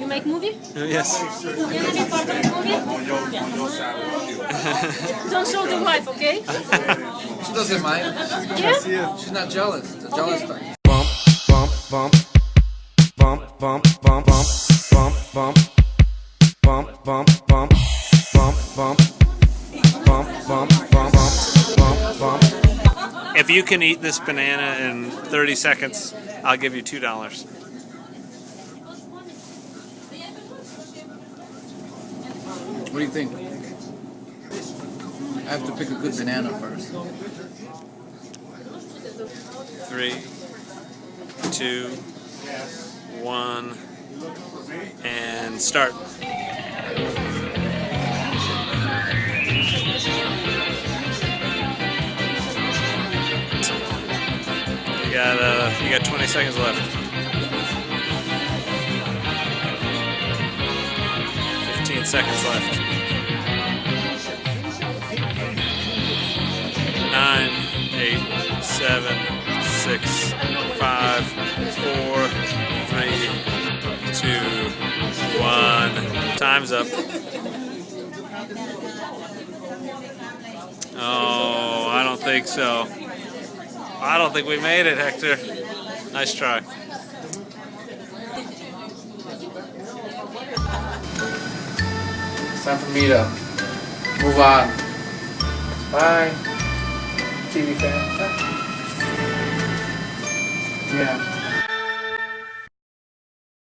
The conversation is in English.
You make movie? Yes. Can I be part of the movie? Don't show the wife, okay? She doesn't mind. Yeah? She's not jealous. It's a jealous thing. Bump, bump, bump, bump, bump, bump, bump, bump, bump, bump, bump, bump, bump, bump, bump, bump, bump, bump. If you can eat this banana in 30 seconds, I'll give you $2. What do you think? I have to pick a good banana first. 3, 2, 1, and start. You got 20 seconds left. 15 seconds left. 9, 8, 7, 6, 5, 4, 3, 2, 1. Time's up. Oh, I don't think so. I don't think we made it, Hector. Nice try. It's time for me to move on. Bye, TV fan. Yeah.